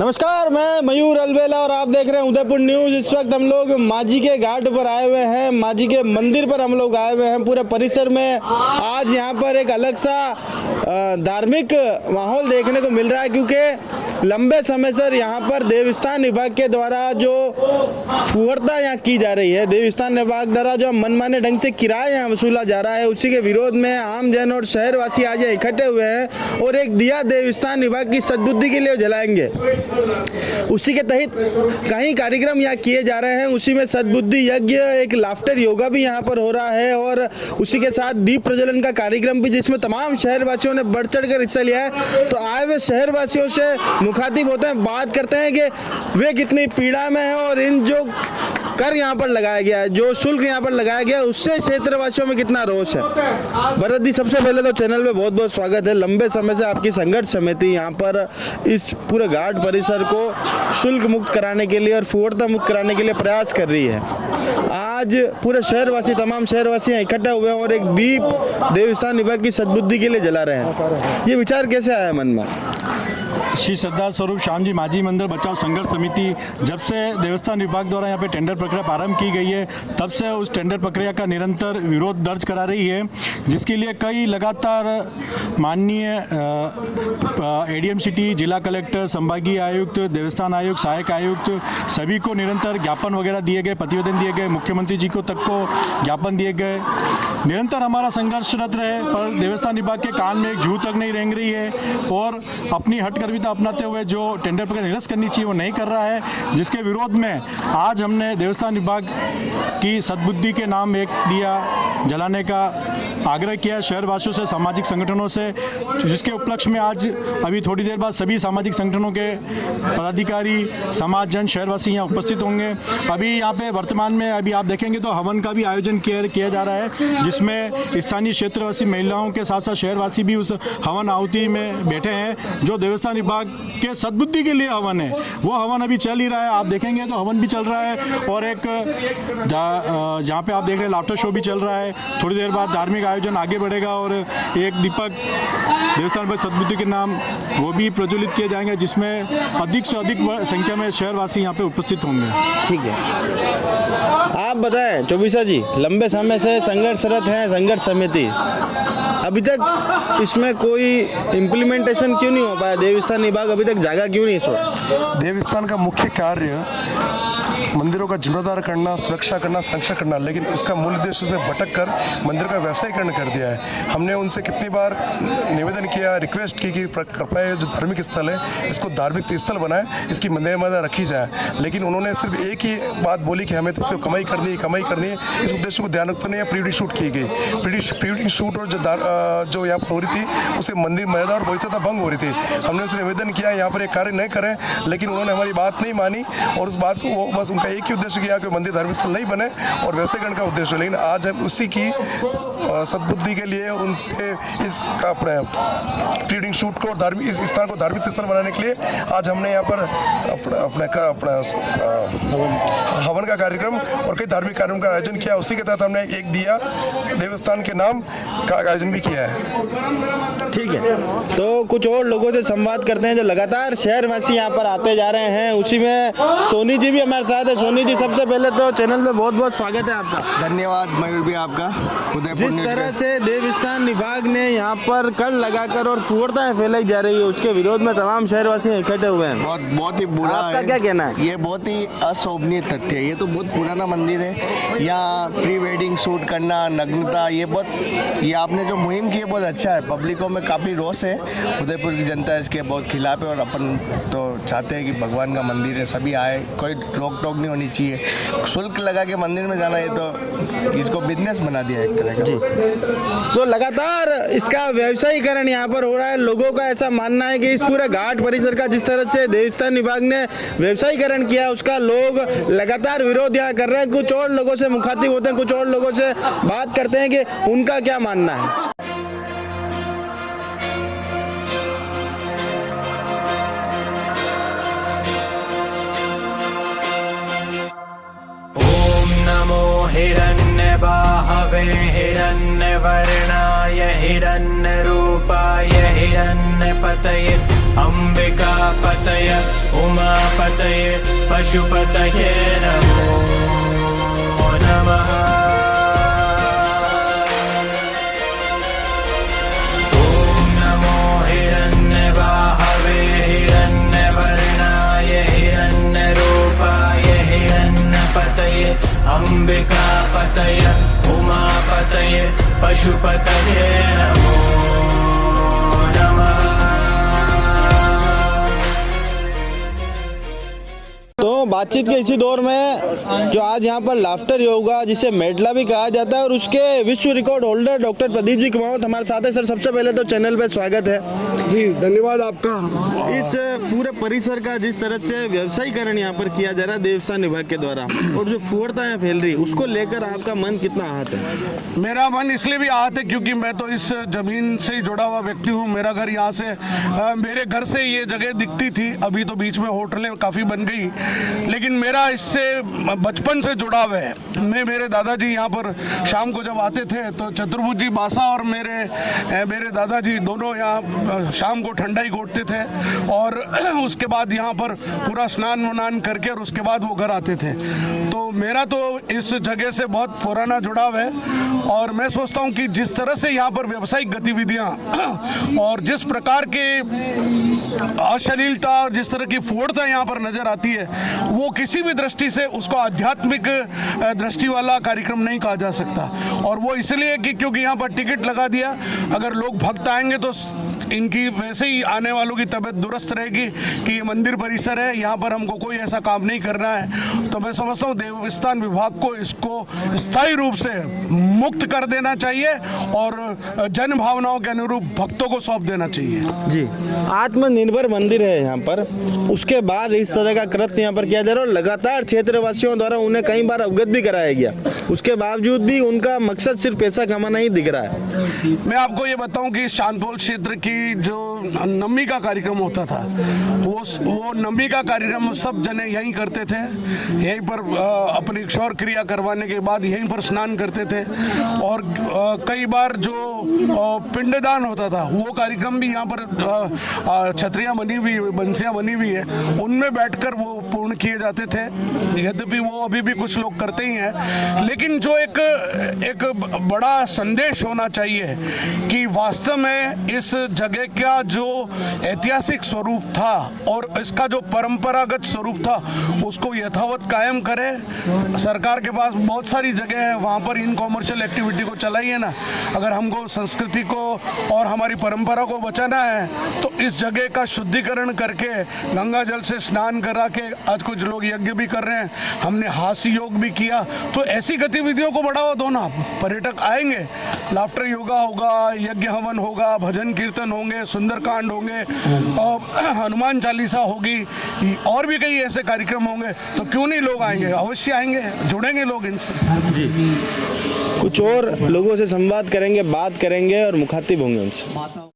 नमस्कार, मैं मयूर अलवेला और आप देख रहे हैं उदयपुर न्यूज़। इस वक्त हम लोग माजी के घाट पर आए हुए हैं, माजी के मंदिर पर हम लोग आए हुए हैं। पूरे परिसर में आज यहाँ पर एक अलग सा धार्मिक माहौल देखने को मिल रहा है, क्योंकि लंबे समय से यहाँ पर देवस्थान विभाग के द्वारा जो फुहरता यहाँ की जा रही है, देवस्थान विभाग द्वारा जो मनमाने ढंग से किराया यहाँ वसूला जा रहा है, उसी के विरोध में आम जन और शहरवासी आज यहाँ इकट्ठे हुए हैं और एक दिया देवस्थान विभाग की सद्बुद्धि के लिए जलाएंगे। उसी के तहत कई कार्यक्रम यहाँ किए जा रहे हैं। उसी में सद्बुद्धि यज्ञ, एक लाफ्टर योगा भी यहाँ पर हो रहा है और उसी के साथ दीप प्रज्वलन का कार्यक्रम भी, जिसमें तमाम शहरवासियों ने बढ़ चढ़ कर हिस्सा लिया है। तो आए हुए शहरवासियों से मुखातिब होते हैं, बात करते हैं कि वे कितनी पीड़ा में हैं और इन जो कर यहाँ पर लगाया गया है, जो शुल्क यहाँ पर लगाया गया है, उससे क्षेत्रवासियों में कितना रोष है। भरत जी, सबसे पहले तो चैनल पे बहुत बहुत स्वागत है। लंबे समय से आपकी संघर्ष समिति यहाँ पर इस पूरे घाट परिसर को शुल्क मुक्त कराने के लिए और फुहरता मुक्त कराने के लिए प्रयास कर रही है। आज पूरे शहरवासी, तमाम शहरवासी यहाँ इकट्ठा हुए हैं और एक दीप देवस्थान विभाग की सद्बुद्धि के लिए जला रहे हैं। ये विचार कैसे आया मन में? श्री श्रद्धा स्वरूप श्याम जी माजी मंदिर बचाओ संघर्ष समिति, जब से देवस्थान विभाग द्वारा यहाँ पे टेंडर प्रक्रिया प्रारंभ की गई है, तब से उस टेंडर प्रक्रिया का निरंतर विरोध दर्ज करा रही है, जिसके लिए कई लगातार माननीय एडीएम सिटी, जिला कलेक्टर, संभागीय आयुक्त, देवस्थान आयुक्त, सहायक आयुक्त सभी को निरंतर ज्ञापन वगैरह दिए गए, प्रतिवेदन दिए गए, मुख्यमंत्री जी को तक को ज्ञापन दिए गए। निरंतर हमारा संघर्षरत रहे, पर देवस्थान विभाग के कान में एक जू तक नहीं रेंग रही है और अपनी हठकर्मिता अपनाते हुए जो टेंडर प्रक्रिया निरस्त करनी चाहिए वो नहीं कर रहा है, जिसके विरोध में आज हमने देवस्थान विभाग की सद्बुद्धि के नाम एक दिया जलाने का आग्रह किया शहरवासियों से, सामाजिक संगठनों से, जिसके उपलक्ष्य में आज अभी थोड़ी देर बाद सभी सामाजिक संगठनों के पदाधिकारी, समाज जन, शहरवासी यहाँ उपस्थित होंगे। अभी यहाँ पे वर्तमान में अभी आप देखेंगे तो हवन का भी आयोजन किया जा रहा है, जिसमें स्थानीय क्षेत्रवासी महिलाओं के साथ साथ शहरवासी भी उस हवन आहुति में बैठे हैं। जो देवस्थान विभाग के सद्बुद्धि के लिए हवन है, वो हवन अभी चल ही रहा है। आप देखेंगे तो हवन भी चल रहा है और एक जहाँ पे आप देख रहे हैं लाफ्टर शो भी चल रहा है। थोड़ी देर बाद धार्मिक आयोजन आगे बढ़ेगा और एक दीपक देवस्थान विभाग सद्बुद्धि के नाम वो भी प्रज्वलित किए जाएंगे, जिसमें अधिक से अधिक संख्या में शहरवासी यहाँ पे उपस्थित होंगे। ठीक है, आप बताएं चौबीसा जी, लंबे समय से संघर्षरत हैं संघर्ष समिति, अभी तक इसमें कोई इम्प्लीमेंटेशन क्यों नहीं हो पाया? देवस्थान विभाग अभी तक जागा क्यों नहीं? सो देवस्थान का मुख्य कार्य मंदिरों का जीर्णोद्धार करना, सुरक्षा करना, संरक्षण करना, लेकिन उसका मूल उद्देश्य से भटक कर मंदिर का व्यवसायीकरण कर दिया है। हमने उनसे कितनी बार निवेदन किया, रिक्वेस्ट की कि कृपया जो धार्मिक स्थल है इसको धार्मिक स्थल बनाए, इसकी मर्यादा रखी जाए, लेकिन उन्होंने सिर्फ एक ही बात बोली कि हमें तो सिर्फ कमाई करनी है। इस उद्देश्य को ध्यान रखते नहीं प्री वेडिंग शूट की गई। प्री वेडिंग शूट और जो यहाँ पर हो रही थी उससे मंदिर मर्यादा और पवित्रता भंग हो रही थी। हमने उनसे निवेदन किया यहाँ पर एक कार्य नहीं करें, लेकिन उन्होंने हमारी बात नहीं मानी और उस बात को वो बस उनका एक ही उद्देश्य किया कि मंदिर धार्मिक स्थल नहीं बने और व्यवसायीकरण का उद्देश्य। लेकिन आज हम उसी की सद्बुद्धि के लिए और उनसे इसका अपने प्री वेडिंग शूट को और धार्मिक इस स्थान को धार्मिक स्थल बनाने के लिए आज हमने यहाँ पर अपना हवन का कार्यक्रम और कई धार्मिक कार्यक्रम का आयोजन किया। उसी के तहत हमने एक दिया देवस्थान के नाम का आयोजन भी किया है। ठीक है, तो कुछ और लोगों से संवाद करते हैं जो लगातार शहरवासी यहाँ पर आते जा रहे हैं। उसी में सोनी जी भी हमारे साथ है। सोनी जी, सबसे पहले तो चैनल पे बहुत बहुत स्वागत है आपका। धन्यवाद मयूर भी आपका। उदयपुर जिस तरह से देवस्थान विभाग ने यहाँ पर कर लगाकर और फुहरताएं फैलाई जा रही है, उसके विरोध में तमाम शहरवासी इकट्ठे हुए हैं। बहुत ही बुरा आपका क्या कहना है? ये बहुत ही अशोभनीय तथ्य है। ये तो बहुत पुराना मंदिर है, यहाँ प्री वेडिंग शूट करना, नग्नता, ये आपने जो मुहिम की है बहुत अच्छा है। पब्लिकों में काफ़ी रोष है, उदयपुर की जनता इसके बहुत खिलाफ है और अपन तो चाहते हैं कि भगवान का मंदिर है, सभी आए, कोई रोक टोक नहीं होनी चाहिए। शुल्क लगा के मंदिर में जाना, ये तो इसको बिजनेस बना दिया एक तरह का। जी, तो लगातार इसका व्यवसायीकरण यहाँ पर हो रहा है। लोगों का ऐसा मानना है कि इस पूरे घाट परिसर का जिस तरह से देवस्थान विभाग ने व्यवसायीकरण किया, उसका लोग लगातार विरोध यहाँ कर रहे हैं। कुछ और लोगों से मुखातिब होते हैं, कुछ और लोगों से बात करते हैं कि उनका क्या मानना है। हिरण्यबाहवे हिरण्यवर्णाय हिरण्यरूपाय हिरण्यपतये अम्बिकापतये उमापतये पशुपतये नमो नमः। ॐ नमो हिरण्यवाहवे हिरण्यवर्णाय हिरण्यरूपाय हिरण्यपतये अम्बिकापतये उमापतये पशुपतये नमो नमः। तो बातचीत के इसी दौर में जो आज यहाँ पर लाफ्टर योगा जिसे मेडला भी कहा जाता है और उसके विश्व record holder doctor Pradeep ji Kumawat हमारे साथ है। सर सबसे पहले तो चैनल पे स्वागत है जी, धन्यवाद आपका। इस पूरे परिसर का जिस तरह से व्यवसायीकरण यहाँ पर किया जा रहा है देवस्थान विभाग के द्वारा और जो फुहड़ता यहाँ फैल रही उसको लेकर आपका मन कितना आहत है? मेरा मन इसलिए भी आहत है क्योंकि मैं तो इस जमीन से ही जुड़ा हुआ व्यक्ति हूँ। मेरा घर यहाँ से मेरे घर से ये जगह दिखती थी, अभी तो बीच में होटलें काफ़ी बन गई, लेकिन मेरा इससे बचपन से जुड़ाव है। मेरे दादाजी यहाँ पर शाम को जब आते थे तो चतुर्भुज जी बासा और मेरे दादाजी दोनों यहाँ शाम को ठंडाई घोटते थे और उसके बाद यहाँ पर पूरा स्नान वनान करके और उसके बाद वो घर आते थे। तो मेरा तो इस जगह से बहुत पुराना जुड़ाव है और मैं सोचता हूँ कि जिस तरह से यहाँ पर व्यावसायिक गतिविधियाँ और जिस प्रकार के अश्लीलता और जिस तरह की फुहड़ता यहाँ पर नजर आती है वो किसी भी दृष्टि से उसको आध्यात्मिक दृष्टि वाला कार्यक्रम नहीं कहा जा सकता। और वो इसलिए कि क्योंकि यहाँ पर टिकट लगा दिया, अगर लोग भक्त आएंगे तो इनकी वैसे ही आने वालों की तबीयत दुरुस्त रहेगी कि ये मंदिर परिसर है, यहाँ पर हमको कोई ऐसा काम नहीं करना है। तो मैं समझता हूँ देवस्थान विभाग को इसको स्थायी रूप से मुक्त कर देना चाहिए और जन भावनाओं के अनुरूप भक्तों को सौंप देना चाहिए। जी, आत्मनिर्भर मंदिर है यहाँ पर, उसके बाद इस तरह का कृत्य यहाँ पर किया जा रहा है और लगातार क्षेत्रवासियों द्वारा उन्हें कई बार अवगत भी कराया गया, उसके बावजूद भी उनका मकसद सिर्फ पैसा कमाना ही दिख रहा है। मैं आपको ये बताऊं कि इस चांदपोल क्षेत्र की जो नमी का कार्यक्रम होता था वो नमी का कार्यक्रम सब जने यहीं करते थे, यहीं पर अपनी क्षौर क्रिया करवाने के बाद यहीं पर स्नान करते थे और कई बार जो पिंडदान होता था वो कार्यक्रम भी यहाँ पर छतरियाँ बनी हुई बंसियाँ बनी हुई है उनमें बैठकर वो पूर्ण किए जाते थे। यद्यपि वो अभी भी कुछ लोग करते ही हैं, लेकिन जो एक बड़ा संदेश होना चाहिए कि वास्तव में इस जगह का जो ऐतिहासिक स्वरूप था और इसका जो परंपरागत स्वरूप था उसको यथावत कायम करे। सरकार के पास बहुत सारी जगह है, वहाँ पर इन कॉमर्शियल एक्टिविटी को चलाइए ना। अगर हमको संस्कृति को और हमारी परंपरा को बचाना है तो इस जगह का शुद्धिकरण करके गंगा जल से स्नान करा के, आज कुछ लोग यज्ञ भी कर रहे हैं, हमने हास्य योग भी किया, तो ऐसी गतिविधियों को बढ़ावा दो ना। पर्यटक आएंगे, लाफ्टर योगा होगा, यज्ञ हवन होगा, भजन कीर्तन होंगे, सुंदरकांड होंगे और हनुमान चालीसा होगी और भी कई ऐसे कार्यक्रम होंगे, तो क्यों नहीं लोग आएंगे? अवश्य आएंगे, जुड़ेंगे लोग इनसे। जी, कुछ और लोगों से संवाद करेंगे, बात करेंगे और मुखातिब होंगे उनसे।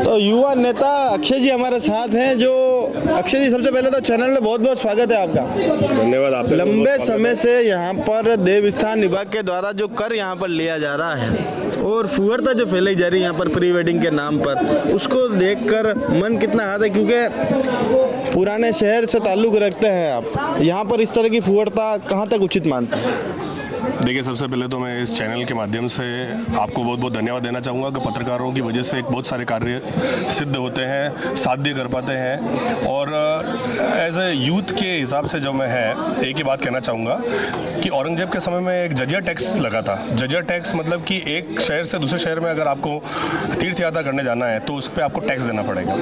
तो युवा नेता अक्षय जी हमारे साथ हैं। जो अक्षय जी, सबसे पहले तो चैनल में बहुत बहुत स्वागत है आपका। धन्यवाद। आप लंबे समय से यहाँ पर देवस्थान विभाग के द्वारा जो कर यहाँ पर लिया जा रहा है और फुहरता जो फैलाई जा रही है यहाँ पर प्री वेडिंग के नाम पर, उसको देखकर मन कितना आता है, क्योंकि पुराने शहर से ताल्लुक रखते हैं आप, यहाँ पर इस तरह की फुहरता कहाँ तक उचित मानते हैं? देखिए, सबसे पहले तो मैं इस चैनल के माध्यम से आपको बहुत बहुत धन्यवाद देना चाहूँगा कि पत्रकारों की वजह से बहुत सारे कार्य सिद्ध होते हैं, साध्य कर पाते हैं। और एज ए यूथ के हिसाब से जो मैं है, एक ही बात कहना चाहूँगा कि औरंगजेब के समय में एक जजिया टैक्स लगा था। जजिया टैक्स मतलब कि एक शहर से दूसरे शहर में अगर आपको तीर्थ यात्रा करने जाना है तो उस पर आपको टैक्स देना पड़ेगा।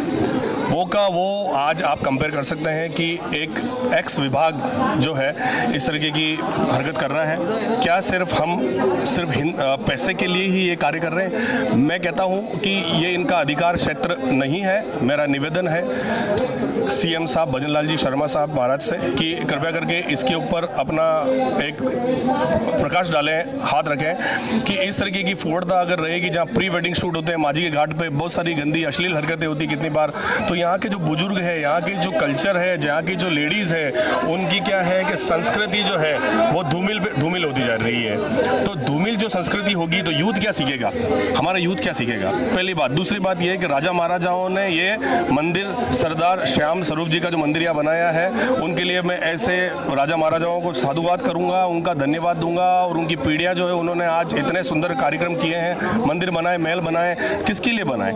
वो आज आप कंपेयर कर सकते हैं कि एक एक्स विभाग जो है इस तरीके की हरकत कर रहा है। क्या सिर्फ पैसे के लिए ही ये कार्य कर रहे हैं? मैं कहता हूँ कि ये इनका अधिकार क्षेत्र नहीं है। मेरा निवेदन है सीएम साहब भजन लाल जी शर्मा साहब महाराज से कि कृपया करके इसके ऊपर अपना एक प्रकाश डालें, हाथ रखें कि इस तरीके की फुहरता अगर रहेगी जहाँ प्री वेडिंग शूट होते हैं माझी के घाट पे, बहुत सारी गंदी अश्लील हरकतें होती कितनी बार, तो यहाँ के जो बुजुर्ग है, यहाँ की जो कल्चर है, यहाँ की जो लेडीज़ है, उनकी क्या है कि संस्कृति जो है वो धूमिल होती जा रही है। तो धूमिल जो संस्कृति होगी तो यूथ क्या सीखेगा? हमारा यूथ क्या सीखेगा? पहली बात। दूसरी बात यह है कि राजा महाराजाओं ने ये मंदिर सरदार श्याम स्वरूप जी का जो मंदिर यहाँ बनाया है, उनके लिए मैं ऐसे राजा महाराजाओं को साधुवाद करूँगा, उनका धन्यवाद दूंगा। और उनकी पीढ़ियाँ जो है उन्होंने आज इतने सुंदर कार्यक्रम किए हैं, मंदिर बनाए, महल बनाए, किसके लिए बनाए?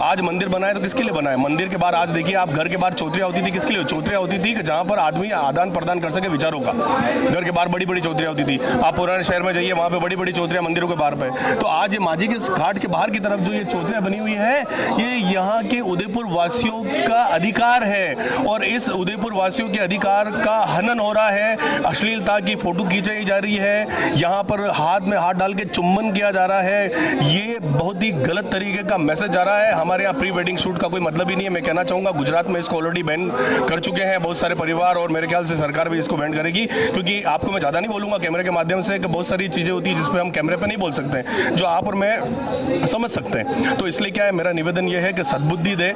आज मंदिर बनाए तो किसके लिए बनाए? मंदिर के बाहर आज देखिए आप, घर के बाहर चौधरियाँ होती थी, किसके लिए चौधरियाँ होती थी? जहाँ पर आदमी आदान प्रदान कर सके विचारों का। घर के बाहर बड़ी बड़ी चौधरियाँ होती थी। आप पुराने शहर में जाइए, वहाँ पे बड़ी बड़ी चौधरियाँ मंदिरों के बाहर पे। तो आज ये माझी के घाट के बाहर की तरफ जो ये चौधरियाँ बनी हुई है, ये यहाँ के उदयपुर वासियों का अधिकार है और इस उदयपुर वासियों के अधिकार का हनन हो रहा है। अश्लीलता की फोटो खींचाई जा रही है, यहाँ पर हाथ में हाथ डाल के चुम्बन किया जा रहा है। ये बहुत ही गलत तरीके का मैसेज जा रहा है। हमारे यहाँ प्री वेडिंग शूट का कोई मतलब ही नहीं है। मैं कहना चाहूँगा गुजरात में इसको ऑलरेडी बैन कर चुके हैं बहुत सारे परिवार, और मेरे ख्याल से सरकार भी इसको बैन करेगी। क्योंकि आपको मैं ज़्यादा नहीं बोलूँगा कैमरे के माध्यम से कि बहुत सारी चीज़ें होती है जिस पर हम कैमरे पे नहीं बोल सकते हैं, जो आप और मैं समझ सकते हैं। तो इसलिए क्या है, मेरा निवेदन यह है कि सद्बुद्धि दे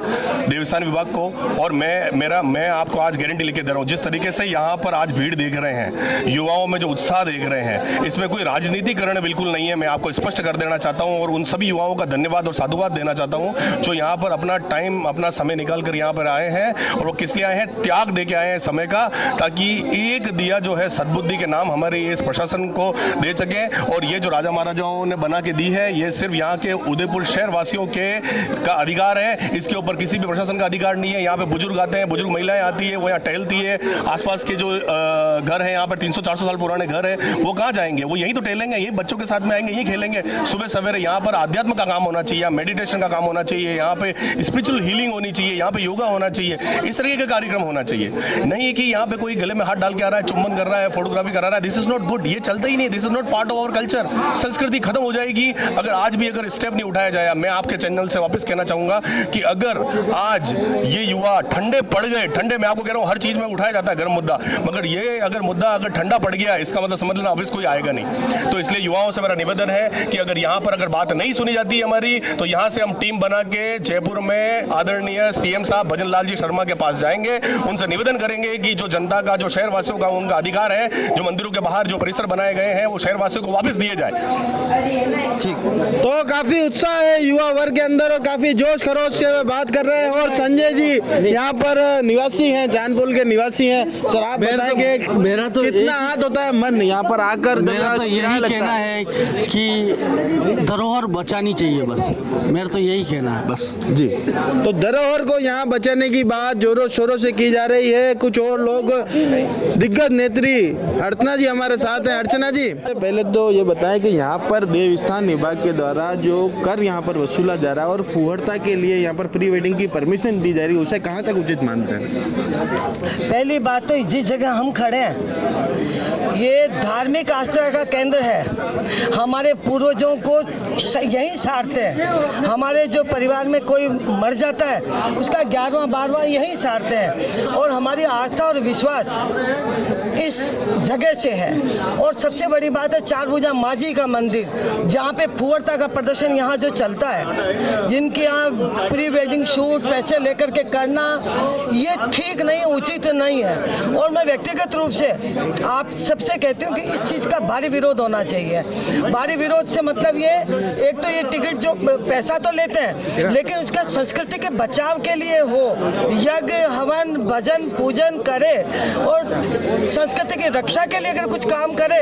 देवस्थान विभाग को। और मैं आपको आज गारंटी लेके दे रहा हूँ, जिस तरीके से यहाँ पर आज भीड़ देख रहे हैं, युवाओं में जो उत्साह देख रहे हैं, इसमें कोई राजनीतिकरण बिल्कुल नहीं है। मैं आपको स्पष्ट कर देना चाहता हूँ और उन सभी युवाओं का धन्यवाद और साधुवाद देना चाहता हूँ जो यहाँ पर अपना टाइम, अपना समय निकाल कर यहाँ पर आए हैं। और वो किस लिए आए हैं? त्याग दे के आए हैं समय का, ताकि एक दिया जो है सद्बुद्धि के नाम हमारे इस प्रशासन को दे सके। और ये जो राजा महाराजाओं ने बना के दी है, ये सिर्फ यहाँ के उदयपुर शहर वासियों के का अधिकार है। इसके ऊपर किसी भी प्रशासन का अधिकार नहीं है। यहाँ पे बुजुर्ग आते हैं, बुजुर्ग महिलाएं आती है, वो यहाँ टहलती है। आसपास के जो घर हैं, यहाँ पर 300-400 साल पुराने घर है, वो कहाँ जाएंगे? वो यहीं तो टहलेंगे, यही बच्चों के साथ में आएंगे, यहीं खेलेंगे सुबह सवेरे। यहाँ पर आध्यात्म का काम होना चाहिए, मेडिटेशन का काम होना चाहिए, यहाँ पे स्पिरिचुअल हीलिंग होनी चाहिए, यहाँ पे योगा होना चाहिए, इस तरीके का कार्यक्रम होना चाहिए। नहीं कि यहाँ पे कोई गले में हाथ डाल के आ रहा है, चुम्बन कर रहा है, फोटोग्राफी करा रहा है। This is not good. ये चलता ही नहीं। This is not part of our culture. संस्कृति खत्म हो जाएगी अगर आज भी अगर स्टेप नहीं उठाया जाए। मैं आपके चैनल से वापस कहना चाहूंगा कि अगर आज ये युवा ठंडे पड़ गए, ठंडे, मैं आपको कह रहा हूँ हर चीज में उठाया जाता है गर्म मुद्दा, मगर ये अगर मुद्दा अगर ठंडा पड़ गया, इसका मतलब समझ लेना वापस कोई आएगा नहीं। तो इसलिए युवाओं से मेरा निवेदन है कि अगर यहाँ पर अगर बात नहीं सुनी जाती है हमारी, तो यहाँ से हम टीम बना के जयपुर में आदरणीय सीएम साहब भजन लाल जी शर्मा के पास जाएंगे, उनसे निवेदन करेंगे कि जो जनता का, जो शहर वासियों का उनका अधिकार है, जो मंदिरों के बाहर जो परिसर बनाए गए हैं, वो शहर वासियों को वापस दिए जाए। ठीक, तो काफी उत्साह है युवा वर्ग के अंदर और काफी जोश खरोश से वे बात कर रहे हैं। और संजय जी यहाँ पर निवासी हैं, चांदपोल के निवासी हैं। सर आप बताएंगे मेरा तो कितना हाथ होता है मन यहाँ पर आकर? मेरा तो यही कहना है कि धरोहर बचानी चाहिए, बस मेरा तो यही कहना है बस जी। तो धरोहर को यहाँ बचाने की बात जोरों शोरों से की जा रही है। कुछ और लोग, दिग्गज नेत्री अर्चना जी हमारे साथ हैं। अर्चना जी, पहले तो ये बताएं कि यहाँ पर देवस्थान विभाग के द्वारा जो कर यहाँ पर वसूला जा रहा है और फुहरता के लिए यहाँ पर प्री वेडिंग की परमिशन दी जा रही है, उसे कहाँ तक उचित मानते हैं? पहली बात तो जिस जगह हम खड़े हैं ये धार्मिक आस्था का केंद्र है। हमारे पूर्वजों को यही सारते हैं। हमारे जो परिवार में कोई मर जाता है उसका 11वां 12वां यही सारते हैं और हमारी आस्था और विश्वास इस जगह से है। और सबसे बड़ी बात है चारभुजा माँ जी का मंदिर, जहाँ पे फुहरता का प्रदर्शन यहाँ जो चलता है, जिनके यहाँ प्री वेडिंग शूट पैसे लेकर के करना ये ठीक नहीं, उचित नहीं है। और मैं व्यक्तिगत रूप से आप सबसे कहती हूँ कि इस चीज़ का भारी विरोध होना चाहिए। भारी विरोध से मतलब ये, एक तो ये टिकट जो पैसा तो लेते हैं लेकिन उसका संस्कृति के बचाव के लिए हो, यज्ञ हवन भजन पूजन करे और संस्कृति की रक्षा के लिए अगर कुछ काम करे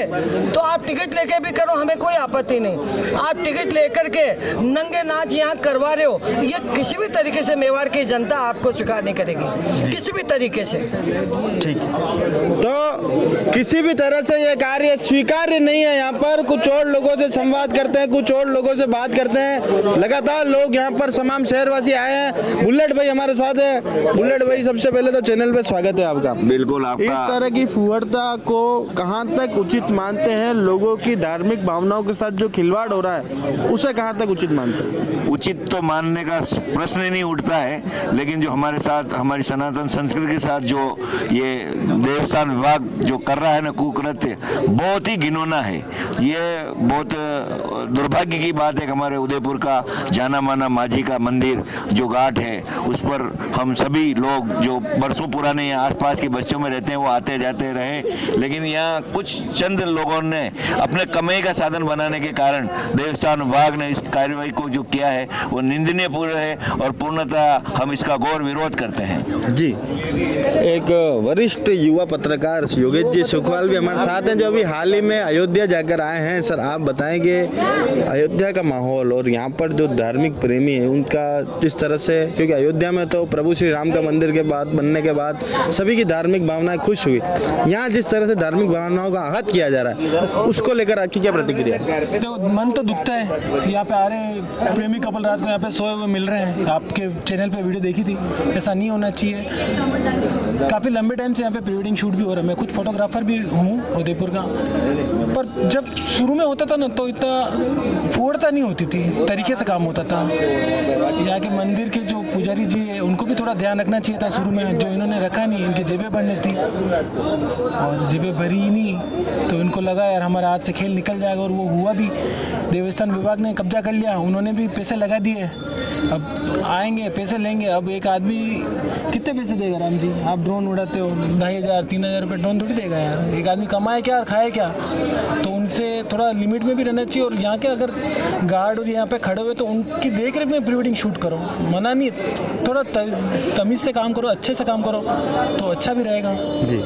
तो आप टिकट लेके भी करो, हमें कोई आपत्ति नहीं। आप टिकट लेकर के नंगे नाच यहाँ करवा रहे हो, ये किसी भी तरीके से मेवाड़ की जनता आपको स्वीकार नहीं करेगी, किसी भी तरीके से। ठीक, तो किसी भी तरह से ये कार्य स्वीकार्य नहीं है। यहाँ पर कुछ और लोगों से संवाद करते हैं, कुछ और लोगों से बात करते हैं। लगातार लोग यहाँ पर तमाम शहरवासी आए हैं। बुलेट भाई हमारे साथ है। बुलेट भाई, सबसे पहले तो चैनल पे स्वागत है आपका। बिल्कुल आपका। इस तरह की फुहरता को कहाँ तक उचित मानते हैं? लोगों की धार्मिक भावनाओं के साथ जो खिलवाड़ हो रहा है उसे कहाँ तक उचित मानते हैं? उचित तो मानने का प्रश्न ही नहीं उठता है, लेकिन जो हमारे साथ, हमारी सनातन संस्कृति के साथ जो ये देवस्थान विभाग जो कर रहा है ना कुकृत्य, बहुत ही घिनौना है। ये बहुत दुर्भाग्य की बात है कि हमारे उदयपुर का जाना माना माझी का मंदिर जो घाट है उस पर हम सभी लोग जो बरसों पुराने यहाँ आसपास के बस्तियों में रहते हैं वो आते जाते रहे, लेकिन यहाँ कुछ चंद लोगों ने अपने कमाई का साधन बनाने के कारण देवस्थान विभाग ने इस कार्यवाही को जो किया है वो निंदनीय पूर्ण है और पूर्णतः हम इसका घोर विरोध करते हैं। जी, एक वरिष्ठ युवा पत्रकार योगेश जी सुखवाल भी हमारे साथ हैं जो अभी हाल ही में अयोध्या जाकर आए हैं। सर, आप बताएंगे अयोध्या का माहौल और यहाँ पर जो धार्मिक प्रेमी है उनका जिस तरह से, क्योंकि अयोध्या में तो प्रभु श्री राम का मंदिर के बाद बनने के बाद सभी की धार्मिक भावनाएं खुश हुई, यहाँ जिस तरह से धार्मिक भावनाओं का आहत किया जा रहा है उसको लेकर आपकी क्या प्रतिक्रिया है? तो मन तो दुखता है। यहाँ पे आ रहे प्रेमी कपल रात को यहाँ पे सोए हुए मिल रहे हैं। आपके चैनल पे वीडियो देखी थी, ऐसा नहीं होना चाहिए। काफ़ी लंबे टाइम से यहाँ पे प्री वेडिंग शूट भी हो रहा है। मैं खुद फोटोग्राफर भी हूँ उदयपुर का, पर जब शुरू में होता था ना तो इतना फुहरता नहीं होती थी, तरीके से काम होता था। यहाँ के मंदिर के जो पुजारी जी है उनको भी थोड़ा ध्यान रखना चाहिए था शुरू में, जो इन्होंने रखा नहीं। इनकी जेबें भरनी थी और जेबें भरी ही नहीं, तो इनको लगा यार हमारे हाथ से खेल निकल जाएगा और वो हुआ भी। देवस्थान विभाग ने कब्जा कर लिया, उन्होंने भी पैसे लगा दिए। अब आएंगे पैसे लेंगे। अब एक आदमी कितने पैसे देगा राम जी? आप ड्रोन उड़ाते हो, 2,500 3,000 रुपये ड्रोन थोड़ी देगा यार। एक आदमी कमाए क्या और खाए क्या? तो उनसे थोड़ा लिमिट में भी रहना चाहिए। और यहाँ के अगर गार्ड और यहाँ पे खड़े हुए तो उनकी देख रेख में प्री वेडिंग शूट करो, मना नहीं, थोड़ा तमीज़ से काम करो, अच्छे से काम करो तो अच्छा भी रहेगा। जी,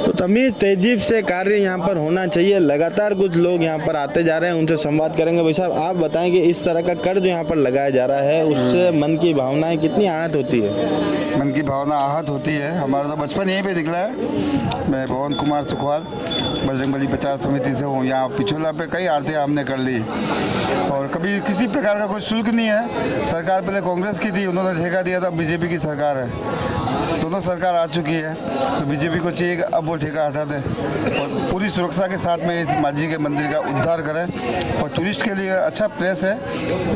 तो तमीज़ तहजीब से कार्य यहाँ पर होना चाहिए। लगातार कुछ लोग यहाँ पर आते जा रहे हैं, उनसे संवाद करेंगे। भाई साहब, आप बताएंगे इस तरह का कर जो यहाँ पर लगाया जा रहा है उससे मन की भावनाएं कितनी आहत होती है? मन की भावना आहत होती है। हमारा तो बचपन यहीं पे निकला है। मैं पवन कुमार सुखवाल बजरंगबली प्रचार समिति से हूँ। यहाँ पिछोला पे कई आरतियाँ हमने कर ली और कभी किसी प्रकार का कोई शुल्क नहीं है। सरकार पहले कांग्रेस की थी, उन्होंने ठेका दिया था, बीजेपी की सरकार है। दोनों सरकार आ चुकी है, तो बीजेपी को चाहिए कि अब वो ठेका हटा दें और पूरी सुरक्षा के साथ में इस माँ जी के मंदिर का उद्धार करें। और टूरिस्ट के लिए अच्छा प्लेस है,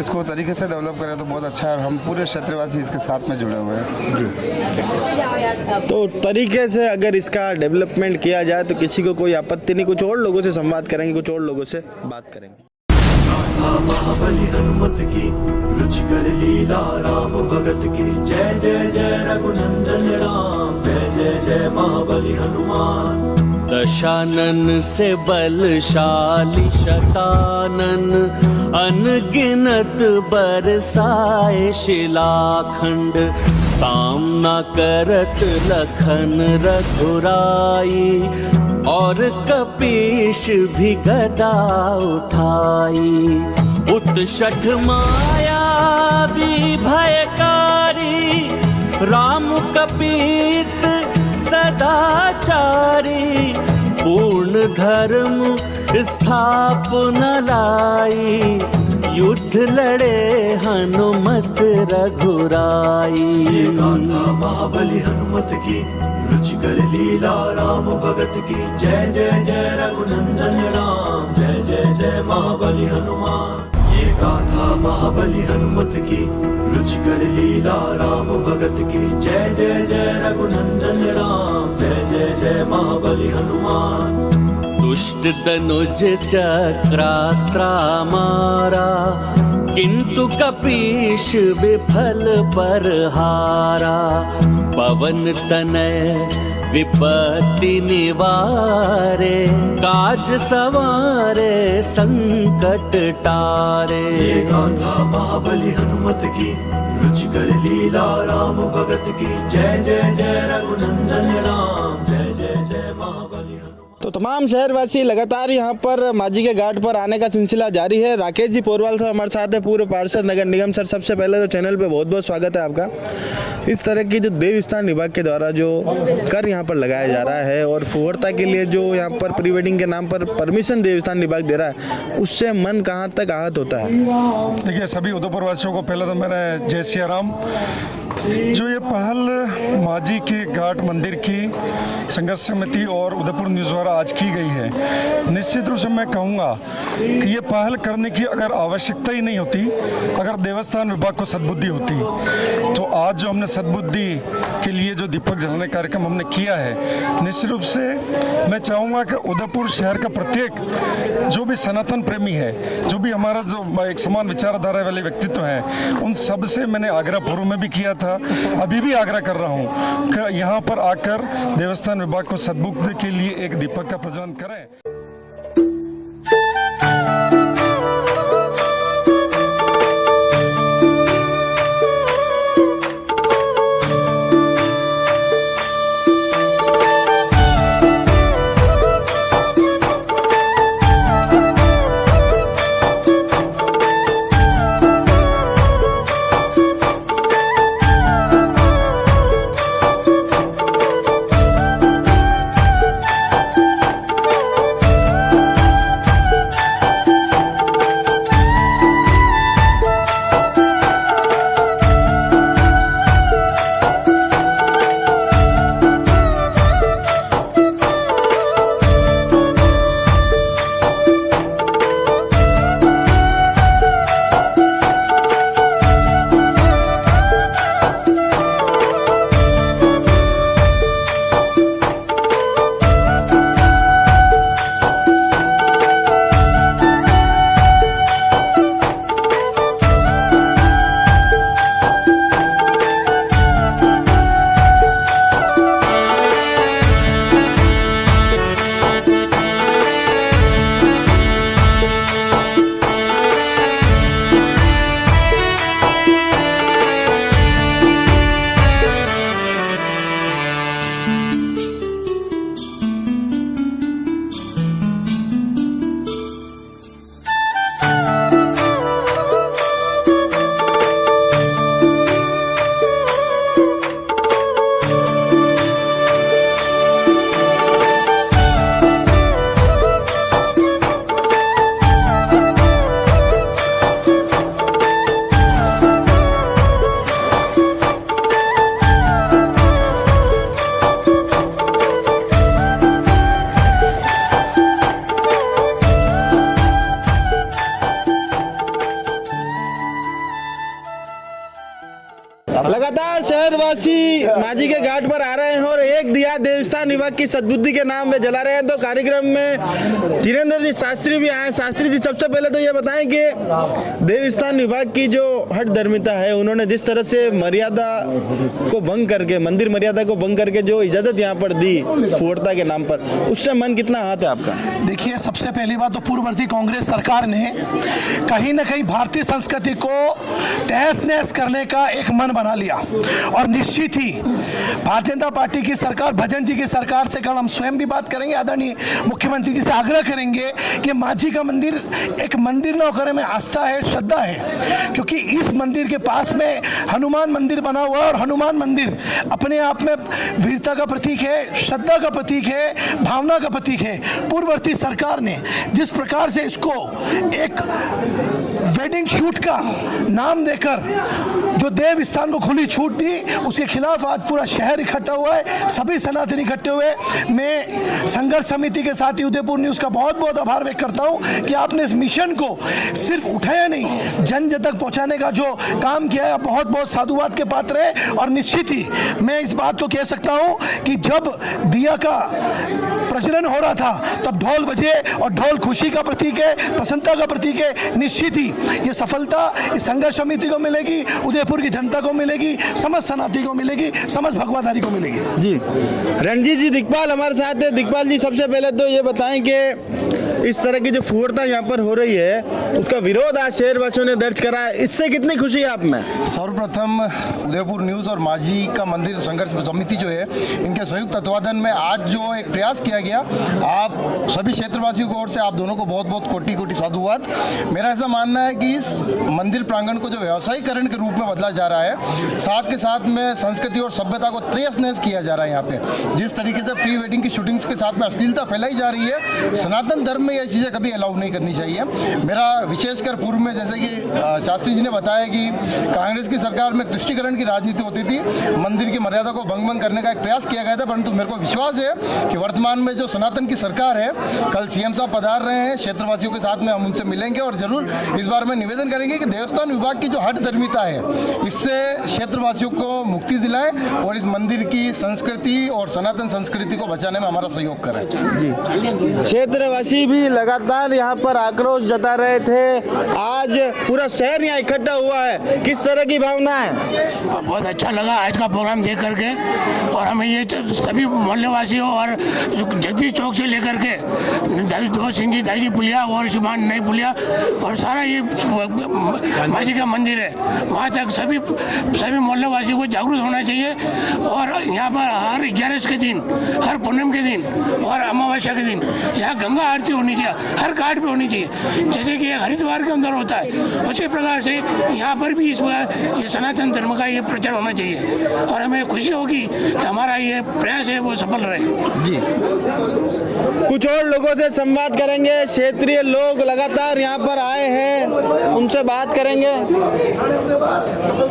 इसको तरीके से डेवलप करें तो बहुत अच्छा है। और हम पूरे क्षेत्रवासी इसके साथ में जुड़े हुए हैं। जी, तो तरीके से अगर इसका डेवलपमेंट किया जाए तो किसी को कोई आपत्ति नहीं। कुछ और लोगों से संवाद करेंगे, कुछ और लोगों से बात करेंगे। महाबली हनुमत की रुचिकर लीला राम भगत की, जय जय जय रघुनंदन राम, जय जय जय महाबली हनुमान। दशानन से बलशाली शतानन, अनगिनत बरसाए शिलाखंड, सामना करत लखन रघुराई, और कपीश भी गदा उठाई। उत्षठ माया भी भयकारी, राम कपीत सदाचारी, पूर्ण धर्म स्थापना लाई, युद्ध लड़े हनुमत रघुराई। ये गाथा महाबली हनुमत की, रुचिकर लीला राम भगत की। जय जय जय रघुनंदन राम, जय जय जय महाबली हनुमान। ये गाथा महाबली हनुमत की, रुचिकर लीला राम भगत की। जय जय जय रघुनंदन राम, जय जय जय महाबली हनुमान। दुष्ट तनुज चक्रास्त्रा मारा, किंतु कपीश विफल पर हारा। पवन तनय विपत्ति निवारे, काज सवारे संकट टारे। ये गाथा महाबली हनुमत की, रुचिकर लीला राम भगत की। जय जय जय रघुनंदन राम, जय जय जय महाबली हनुमान। तो तमाम शहरवासी लगातार यहाँ पर माजी के घाट पर आने का सिलसिला जारी है। राकेश जी पोरवाल साहब हमारे साथ है, पूर्व पार्षद नगर निगम। सर, सबसे पहले तो चैनल पे बहुत बहुत स्वागत है आपका। इस तरह की जो देवस्थान विभाग के द्वारा जो कर यहाँ पर लगाया जा रहा है और फुहरता के लिए जो यहाँ पर प्री वेडिंग के नाम पर परमिशन देवस्थान विभाग दे रहा है, उससे मन कहाँ तक आहत होता है? देखिए, सभी उदयपुर वासियों को पहले तो मैंने जय सिया राम। जो ये पहल माजी के घाट मंदिर की संघर्ष समिति और उदयपुर न्यूज़ द्वारा आज की गई है, निश्चित रूप से मैं कहूँगा कि ये पहल करने की अगर आवश्यकता ही नहीं होती, अगर देवस्थान विभाग को सद्बुद्धि होती, तो आज जो हमने सद्बुद्धि के लिए जो दीपक जलाने कार्यक्रम हमने किया है, निश्चित रूप से मैं चाहूँगा कि उदयपुर शहर का प्रत्येक जो भी सनातन प्रेमी है, जो भी हमारा जो एक समान विचारधारा वाले व्यक्तित्व हैं, उन सब से मैंने आग्रह पूर्व में भी किया था, अभी भी आग्रह कर रहा हूँ कि यहाँ पर आकर देवस्थान विभाग को सद्बुद्धि के लिए एक दीपक का प्रज्वलन करें। लगातार शहरवासी माजी के घाट पर आ रहे हैं और एक दिया देवस्थान विभाग की सद्बुद्धि के नाम पे जला रहे हैं। तो कार्यक्रम में धीरेन्द्र जी शास्त्री भी आए। शास्त्री जी, सबसे पहले तो ये बताएं कि देवस्थान विभाग की जो हठ धर्मिता है, उन्होंने जिस तरह से मर्यादा को भंग करके, मंदिर मर्यादा को भंग करके जो इजाजत यहाँ पर दी फुहरता के नाम पर, उससे मन कितना आहत है आपका? देखिए, सबसे पहली बात तो पूर्ववर्ती कांग्रेस सरकार ने कहीं ना कहीं भारतीय संस्कृति को तहस नहस करने का एक मन बना लिया। और निश्चित ही भारतीय जनता पार्टी की सरकार, भजन जी की सरकार से कल हम स्वयं भी बात करेंगे, आदरणीय मुख्यमंत्री जी से आग्रह करेंगे कि माझी का मंदिर एक मंदिर न होकर में आस्था है, श्रद्धा है, क्योंकि इस मंदिर के पास में हनुमान मंदिर बना हुआ है और हनुमान मंदिर अपने आप में वीरता का प्रतीक है, श्रद्धा का प्रतीक है, भावना का प्रतीक है। पूर्ववर्ती सरकार ने जिस प्रकार से इसको एक वेडिंग शूट का नाम देकर जो देव स्थान को खुली छूट दी, उसके खिलाफ आज पूरा शहर इकट्ठा हुआ है, सभी सनातनी इकट्ठे हुए। मैं संघर्ष समिति के साथ ही उदयपुर न्यूज़ का बहुत बहुत आभार व्यक्त करता हूं कि आपने इस मिशन को सिर्फ उठाया नहीं, जन जन तक पहुंचाने का जो काम किया है, बहुत बहुत साधुवाद के पात्र है। और निश्चित ही मैं इस बात को कह सकता हूं कि जब दिया का प्रज्वलन हो रहा था तब ढोल बजे, और ढोल खुशी का प्रतीक है, प्रसन्नता का प्रतीक है। निश्चित ही ये सफलता इस संघर्ष समिति को मिलेगी, उदयपुर की जनता को मिलेगी, समस्त सनातनी को मिलेगी, समस्त भगवाधारी को मिलेगी। जी रणजीत जी दिक्पाल हमारे साथ है। दिक्पाल जी, सबसे पहले तो ये बताएं कि इस तरह की जो फूहड़ता यहाँ पर हो रही है उसका विरोध आज शहरवासियों ने दर्ज करा है, इससे कितनी खुशी है आप में? सर्वप्रथम उदयपुर न्यूज़ और माझी का मंदिर संघर्ष समिति जो है, इनके संयुक्त तत्वाधान में आज जो एक प्रयास किया गया, आप सभी क्षेत्रवासियों की ओर से आप दोनों को बहुत बहुत कोटि कोटि साधुवाद। मेरा ऐसा मानना है कि इस मंदिर प्रांगण को जो व्यवसायीकरण के रूप में बदला जा रहा है, साथ के साथ में संस्कृति और सभ्यता को तहस नहस किया जा रहा है। यहाँ पे जिस तरीके से प्री वेडिंग की शूटिंग्स के साथ में अश्लीलता फैलाई जा रही है, सनातन धर्म में ये चीज़ें कभी अलाउ नहीं करनी चाहिए। मेरा विशेषकर पूर्व में, जैसे कि शास्त्री जी ने बताया कि कांग्रेस की सरकार में तुष्टिकरण की राजनीति होती थी, मंदिर की मर्यादा को भंग करने का एक प्रयास किया गया था, परंतु मेरे को विश्वास है कि वर्तमान में जो सनातन की सरकार है, कल सीएम साहब पधार रहे हैं, क्षेत्रवासियों के साथ में हम उनसे मिलेंगे और जरूर इस बार में निवेदन करेंगे कि देवस्थान विभाग की जो हट धर्मिता है, इससे क्षेत्रवासियों को मुक्ति दिलाएं और इस मंदिर की संस्कृति और सनातन संस्कृति को बचाने में हमारा सहयोग करें। जी, क्षेत्रवासी भी लगातार यहाँ पर आक्रोश जता रहे थे, आज पूरा शहर यहाँ इकट्ठा हुआ है, किस तरह की भावना है? बहुत अच्छा लगा आज का प्रोग्राम देख करके, और हमें ये सभी मोहल्लेवासियों और जगदीश चौक से लेकर के दो सिंह जी, दाई पुलिया और शिवान नई पुलिया और सारा ये माझी का मंदिर है, वहाँ तक सभी मोहल्लेवासियों को जागरूक होना चाहिए। और यहाँ पर हर 11 के दिन, हर पूनम के दिन और अमावस्या के दिन यहाँ गंगा आरती होनी चाहिए, हर घाट पे होनी चाहिए, जैसे कि हरिद्वार के अंदर होता है, उसी प्रकार से यहाँ पर भी ये सनातन धर्म का ये प्रचार होना चाहिए। और हमें खुशी होगी कि हमारा ये प्रयास है वो सफल रहे। जी, कुछ और लोगों से संवाद करेंगे, क्षेत्रीय लोग लगातार यहाँ पर आए हैं, उनसे बात करेंगे।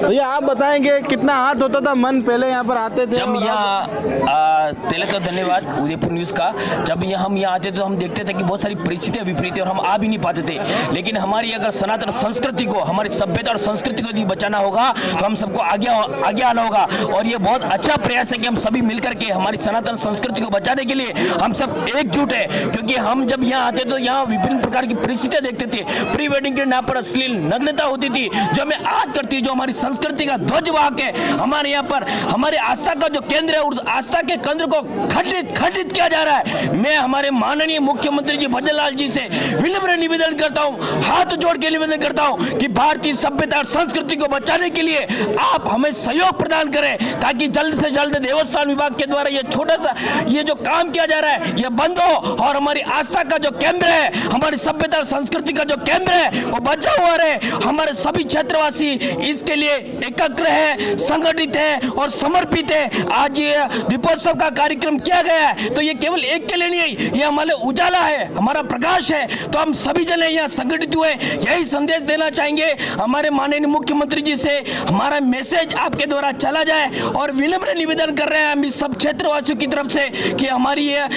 भैया आप बताएंगे कितना हाथ होता था मन पहले यहाँ पर आते थे? जब यहाँ पहले तो धन्यवाद उदयपुर न्यूज़ का, जब हम यहाँ आते तो हम देखते थे कि बहुत सारी परिस्थितियाँ विपरीत है और हम आ भी नहीं पाते थे, लेकिन हमारी अगर सनातन संस्कृति को, हमारी सभ्यता और संस्कृति को यदि बचाना होगा तो हम सबको आगे आना होगा। और ये बहुत अच्छा प्रयास है कि हम सभी मिलकर के हमारी सनातन संस्कृति को बचाने के लिए हम सब एकजुट है, क्योंकि हम जब यहाँ आते तो यहाँ विभिन्न प्रकार की परिस्थितियाँ देखते थे। प्री वेडिंग के नाम पर अश्लील नग्नता होती थी, जो हमें आज करती है, जो हमारी संस्कृति का ध्वजवाहक है, हमारे यहाँ पर हमारे आस्था का जो केंद्र है, उस आस्था के केंद्र को खंडित किया जा रहा है। मैं हमारे माननीय मुख्यमंत्री जी भजन लाल जी से विनम्र निवेदन करता हूँ, हाथ जोड़ के निवेदन करता हूँ कि भारतीय सभ्यता और संस्कृति को बचाने के लिए आप हमें सहयोग प्रदान करें, ताकि जल्द से जल्द देवस्थान विभाग के द्वारा ये छोटा सा ये जो काम किया जा रहा है ये बंद हो और हमारी आस्था का जो केंद्र है, हमारी सभ्यता और संस्कृति का जो केंद्र है वो बचा हुआ रहे। हमारे सभी क्षेत्रवासी इसके लिए एकत्र है, संगठित है और समर्पित है। आज ये दीपोत्सव का कार्यक्रम किया गया है तो ये केवल एक के लिए नहीं है, ये हमारे उजाला है, हमारा प्रकाश है। तो हम सभी जने यहाँ संगठित हुए यही संदेश देना चाहेंगे हमारे माननीय मुख्यमंत्री जी से, हमारा मैसेज आपके द्वारा चला जाए। और विनम्र निवेदन कर रहे हैं हम इस सब क्षेत्रवासियों की तरफ से कि हमारी ये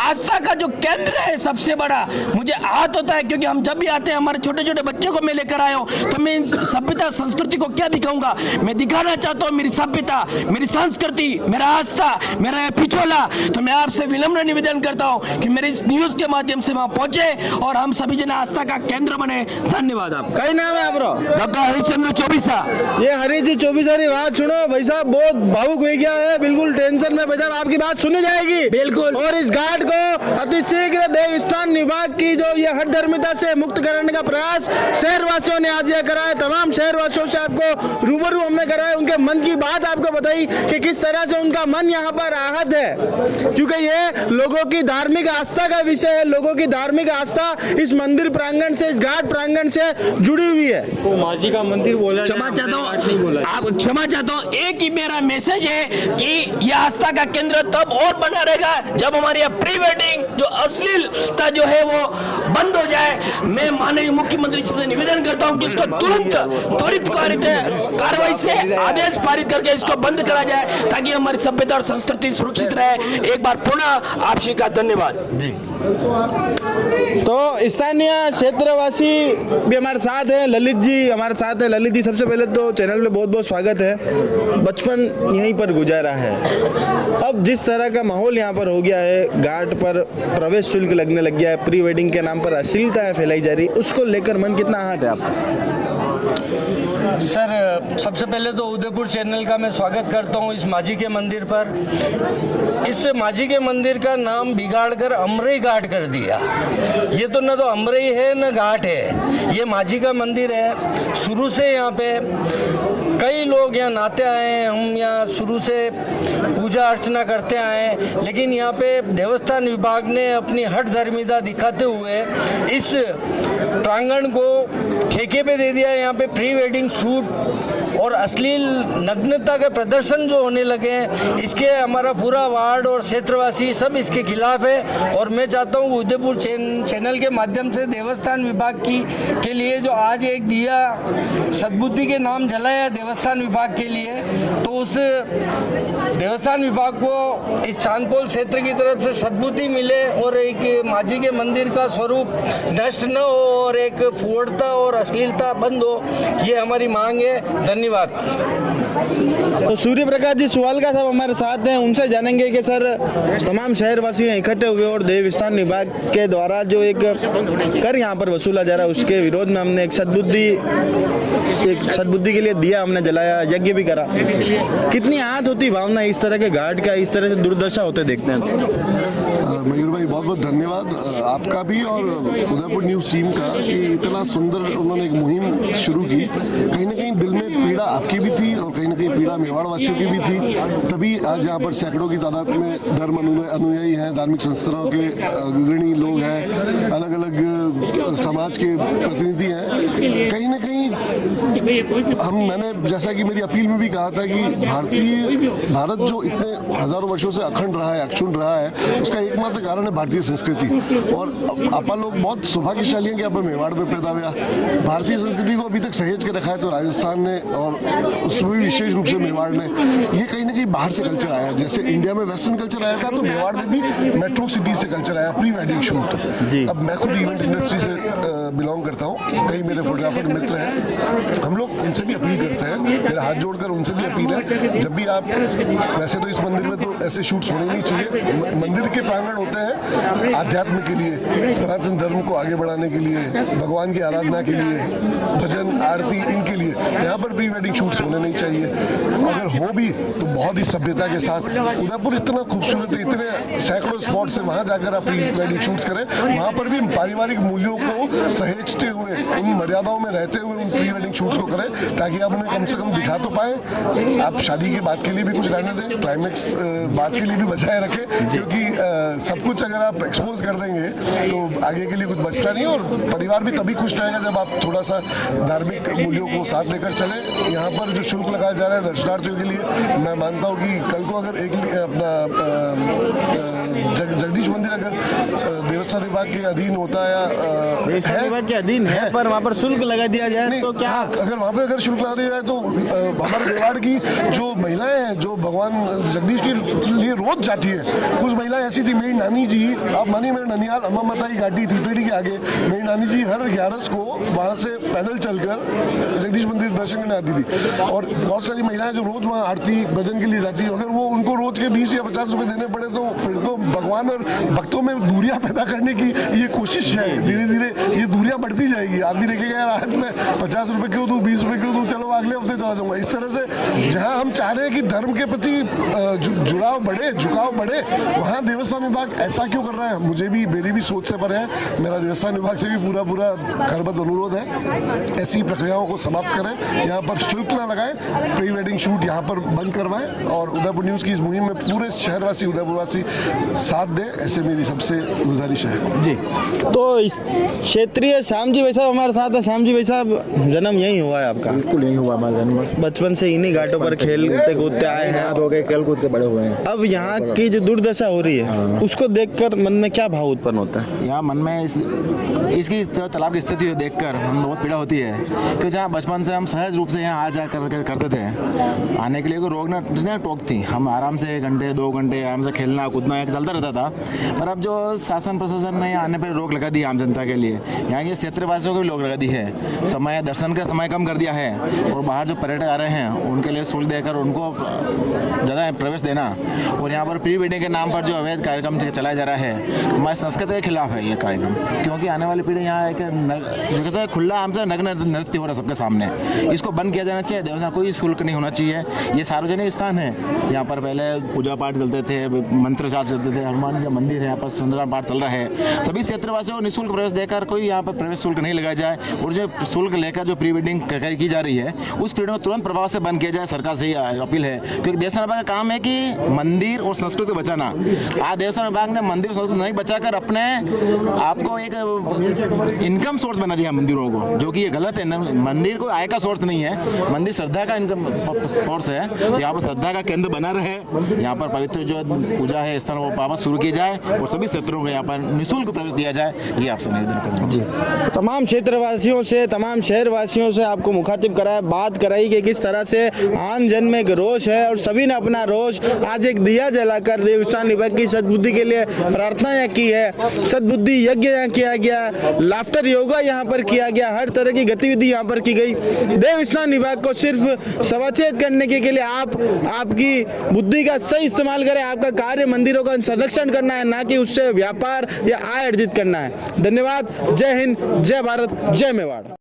आस्था का जो केंद्र है सबसे बड़ा, मुझे आहत होता है क्योंकि हम जब भी आते हैं हमारे छोटे छोटे बच्चों को मैं लेकर आया हूँ तो मैं इन सभ्यता संस्कृति को क्या दिखाऊंगा। मैं दिखाना चाहता हूँ मेरी सभ्यता, मेरी संस्कृति, मेरा आस्था, मेरा पिछोला। तो मैं आपसे विनम्र निवेदन करता हूँ कि मेरे इस न्यूज के माध्यम से वहाँ पहुंचे और हम सभी जन आस्था का केंद्र बने। धन्यवाद। आप कई नाम है आपका? डॉक्टर हरिश्चंद्र चौबीसा। ये हरी जी चौबीसा की बात सुनो भाई साहब, बहुत भावुक हो गया है, बिल्कुल टेंशन में। भाई साहब आपकी बात सुनी जाएगी बिल्कुल, और इस घाट को अति शीघ्र देवस्थान विभाग की जो ये हठधर्मिता से मुक्त करने का प्रयास शहरवासियों ने आज यह करा है। तमाम शहरवासियों से आपको रूबरू हमने कराया, उनके मन की बात आपको बताई कि किस तरह से उनका मन यहाँ पर आहत है, क्योंकि ये लोगों की धार्मिक आस्था का विषय है। लोगों की धार्मिक आस्था इस मंदिर प्रांगण से, इस घाट प्रांगण से जुड़ी हुई है। तो माजी का मंदिर बोला, क्षमा चाहता हूँ, आप क्षमा चाहता हूँ, एक ही मेरा मैसेज है कि यह आस्था का केंद्र तब और बना रहेगा जब हमारे यहाँ प्री वेडिंग जो अश्लीलता जो है वो बंद हो जाए। मैं माननीय मुख्यमंत्री जी से निवेदन करता हूँ कि इसको तुरंत त्वरित कार्रवाई से आदेश पारित करके इसको बंद करा जाए ताकि हमारी सभ्यता और संस्कृति सुरक्षित रहे। एक बार पुनः आपसे का धन्यवाद। तो स्थानीय क्षेत्रवासी भी हमारे साथ हैं, ललित जी हमारे साथ है। ललित जी, सबसे पहले तो चैनल पे बहुत बहुत स्वागत है। बचपन यहीं पर गुजारा है, अब जिस तरह का माहौल यहाँ पर हो गया है, घाट पर प्रवेश शुल्क लगने लग गया है, प्री वेडिंग के नाम पर अश्लीलता फैलाई जा रही, उसको लेकर मन कितना आहत है आपका? सर, सबसे पहले तो उदयपुर चैनल का मैं स्वागत करता हूं इस माजी के मंदिर पर। इस माजी के मंदिर का नाम बिगाड़कर अमरई घाट कर दिया। ये तो न तो अमरई है न घाट है, ये माजी का मंदिर है। शुरू से यहाँ पे कई लोग यहाँ नहाते आए हैं, हम यहाँ शुरू से पूजा अर्चना करते आए हैं, लेकिन यहाँ पे देवस्थान विभाग ने अपनी हठधर्मिता दिखाते हुए इस प्रांगण को ठेके पे दे दिया। यहाँ पे प्री वेडिंग शूट और अश्लील नग्नता के प्रदर्शन जो होने लगे हैं, इसके हमारा पूरा वार्ड और क्षेत्रवासी सब इसके खिलाफ है। और मैं चाहता हूँ उदयपुर चैनल के माध्यम से देवस्थान विभाग के लिए जो आज एक दिया सद्बुद्धि के नाम जलाया देवस्थान विभाग के लिए, तो उस देवस्थान विभाग को इस चांदपोल क्षेत्र की तरफ से सद्बुद्धि मिले और एक माजी के मंदिर का स्वरूप नष्ट न हो और एक फुहड़ता और अश्लीलता बंद हो, ये हमारी मांग है। धन्यवाद। तो सूर्य प्रकाश जी सुवालका साहब हमारे साथ हैं, उनसे जानेंगे कि सर तमाम शहरवासी इकट्ठे हुए और देवस्थान विभाग के द्वारा जो एक कर यहाँ पर वसूला जा रहा है उसके विरोध में हमने एक सद्बुद्धि के लिए दिया हमने जलाया, यज्ञ भी करा। कितनी आहत होती भावना इस तरह के घाट का इस तरह से दुर्दशा होते देखते हैं? मयूर भाई, बहुत बहुत धन्यवाद आपका भी और उदयपुर न्यूज़ टीम का कि इतना सुंदर उन्होंने एक मुहिम शुरू की। कहीं ना कहीं दिल में पीड़ा आपकी भी थी और कहीं ना कहीं पीड़ा मेवाड़ वासियों की भी थी, तभी आज यहाँ पर सैकड़ों की तादाद में धर्म अनुयायी हैं, धार्मिक संस्थाओं के अग्रणी लोग हैं, अलग अलग समाज के प्रतिनिधि हैं। कहीं ना कहीं मैंने जैसा कि मेरी अपील में भी कहा था कि भारत जो इतने हजारों वर्षों से अखंड रहा है, अक्षुण्ण रहा है, उसका एकमात्र कारण है भारतीय संस्कृति। और अपन लोग बहुत सौभाग्यशाली हैं कि आप मेवाड़ में पैदा हुआ। भारतीय संस्कृति को अभी तक सहेज के रखा है तो राजस्थान ने और उसमें भी विशेष रूप से मेवाड़ ने। ये कहीं ना कहीं बाहर से कल्चर आया, जैसे इंडिया में वेस्टर्न कल्चर आया था तो मेवाड़ में भी मेट्रो सिटी से कल्चर आया, प्री वेडिंग शूट। अब मैं खुद इवेंट इंडस्ट्री से बिलोंग करता हूँ, कई मेरे फोटोग्राफर मित्र हैं, हम लोग उनसे भी अपील करते हैं, मेरा हाथ जोड़कर उनसे भी अपील है, जब भी आप, वैसे तो इस मंदिर में तो ऐसे शूट्स होने नहीं चाहिए, मंदिर के प्रांगण होते हैं आध्यात्म के लिए, सनातन धर्म को आगे बढ़ाने के लिए, भगवान की आराधना के लिए, भजन आरती इनके लिए, यहाँ पर प्री वेडिंग शूट्स होने नहीं चाहिए। अगर हो भी तो बहुत ही सभ्यता के साथ। उदयपुर इतना खूबसूरत है, इतने सैकड़ों स्पॉट से वहाँ जाकर आप प्री वेडिंग शूट्स करें, वहाँ पर भी पारिवारिक मूल्यों को सहेजते हुए, उन मर्यादाओं में रहते हुए उन प्री वेडिंग शूट्स को करें ताकि आप उन्हें कम से कम दिखा तो पाएँ। आप शादी के बाद के लिए भी कुछ रहने दें, क्लाइमेक्स बाद के लिए भी बचाए रखें, क्योंकि सब कुछ अगर आप एक्सपोज कर देंगे तो आगे के लिए कुछ बचता नहीं। और परिवार भी तभी खुश रहेगा जब आप थोड़ा सा धार्मिक मूल्यों को साथ लेकर चलें। यहाँ पर जो शुल्क लगाया जा रहा है दर्शनार्थियों के लिए, मैं मानता हूँ कि कल को अगर एक अपना जगदीश मंदिर अगर देवस्थान विभाग के अधीन होता है या विभाग के अधीन है पर वहाँ पर शुल्क लगा दिया जाए तो क्या? अगर वहाँ पे अगर शुल्क लगा दिया जाए तो हमारे मेवाड़ की जो महिलाएं हैं जो भगवान जगदीश के लिए रोज जाती है, कुछ महिलाएं ऐसी थी, मेरी नानी जी, आप मानिए मेरे ननिहाल अम्मा माता की घाटी तीतड़ी के आगे, मेरी नानी जी हर 11 को वहाँ से पैदल चलकर जगदीश मंदिर दर्शन करने आती थी। और बहुत सारी महिलाएं जो रोज वहाँ आरती भजन के लिए जाती है, अगर वो उनको रोज के 20 या 50 रुपए देने पड़े तो फिर तो भगवान और भक्तों में दूरियां पैदा करने की ये कोशिश कोशिश है, धीरे धीरे ये दूरियां बढ़ती जाएगी। आदमी देखेगा यार आज मैं 50 रुपए क्यों दूं, 20 रुपए क्यों दूं, चलो अगले हफ्ते चला जाऊंगा। इस तरह से जहां हम चाह रहे हैं कि धर्म के प्रति जुड़ाव बढ़े, झुकाव बढ़े, वहाँ देवस्थान विभाग ऐसा क्यों कर रहा है? मुझे भी, मेरी भी सोच से परे है। मेरा देवस्थान विभाग से भी पूरा करबद्ध अनुरोध है, ऐसी प्रक्रियाओं को समाप्त करें, यहाँ पर शुल्क ना लगाएं, प्री वेडिंग शूट यहाँ पर बंद करवाएं और उदयपुर न्यूज़ की इस मुहिम में पूरे शहरवासी, उदयपुरवासी साथ दें, ऐसे मेरी सबसे गुजारिश है जी। तो इस क्षेत्रीय श्याम जी भाई साहब हमारे साथ है। श्याम जी भाई साहब, जन्म यही हुआ है आपका? बिल्कुल यही हुआ हमारा जन्म, बचपन से इन्हीं घाटों पर खेलते कूदते आए हैं, हो गए, खेल कूद के बड़े हुए हैं। अब यहाँ की जो दुर्दशा हो रही है उसको देखकर मन में क्या भाव उत्पन्न होता है? यहाँ मन में इसकी तालाब की स्थिति देखकर मन में बहुत पीड़ा होती है, क्योंकि जहाँ बचपन से हम सहज रूप से यहाँ आ जा करते थे, आने के लिए कोई रोक ना टोक थी, हम आराम से 1 घंटे 2 घंटे आराम से खेलना कूदना चलता रहता था। पर अब जो शासन प्रशासन ने आने पर रोक लगा दी आम जनता के लिए, यहाँ के क्षेत्रवासियों को भी रोक लगा दी है, समय दर्शन का समय कम कर दिया है, और बाहर जो पर्यटक आ रहे हैं उनके लिए शुल्क देकर उनको ज़्यादा प्रवेश देना, और यहाँ पर प्री वेडिंग के नाम पर जो अवैध कार्यक्रम चलाया जा रहा है, हमारी संस्कृति के खिलाफ है ये कार्यक्रम। क्योंकि आने वाली पीढ़ी यहाँ एक जो कहते हैं खुला आम से नग्न नृत्य हो रहा है सबके सामने, इसको बंद किया जाना चाहिए। देवस्थान कोई शुल्क नहीं होना चाहिए, ये सार्वजनिक स्थान है। यहाँ पर पहले पूजा पाठ चलते थे, मंत्रचार चलते थे, हनुमान जी का मंदिर है, यहाँ पर सुंदरकांड पाठ चल रहा है। सभी क्षेत्रवासियों को निःशुल्क प्रवेश देकर कोई यहाँ पर प्रवेश शुल्क नहीं लगाया जाए, और जो शुल्क लेकर जो प्री वेडिंग की जा रही है उस पीढ़ी को तुरंत प्रभाव से बंद किया जाए, सरकार से ही अपील है। क्योंकि देवस्थान विभाग का काम है कि मंदिर और संस्कृति को बचाना। आज देवस्थान विभाग ने मंदिर और संस्कृति नहीं बचाकर अपने आपको एक इनकम सोर्स बना दिया मंदिरों को, जो कि ये गलत है। मंदिर कोई आय का सोर्स नहीं है, मंदिर श्रद्धा का इनकम सोर्स है। तो यहाँ पर श्रद्धा का केंद्र बना रहे, यहाँ पर पवित्र जो पूजा है स्थान वो वापस शुरू की जाए, और सभी क्षेत्रों को यहाँ पर निःशुल्क प्रवेश दिया जाए, ये आपसे निवेदन करता हूँ जी। तमाम क्षेत्रवासियों से, तमाम शहरवासियों से आपको मुखातिब कराया, बात कराई कि किस तरह से आम जन में एक रोष है, और सभी ने अपना रोष आज एक दिया जलाकर देवस्थान विभाग की सद्बुद्धि के लिए प्रार्थना यहाँ की है। सद्बुद्धि यज्ञ यहाँ किया गया, लाफ्टर योगा यहाँ पर किया गया, हर तरह की गतिविधि यहाँ पर की गई। देवस्थान विभाग को सिर्फ सवाचेत करने के लिए आपकी बुद्धि का सही इस्तेमाल करें। आपका कार्य मंदिरों का संरक्षण करना है, ना कि उससे व्यापार या आय अर्जित करना है। धन्यवाद। जय हिंद, जय भारत, जय मेवाड़।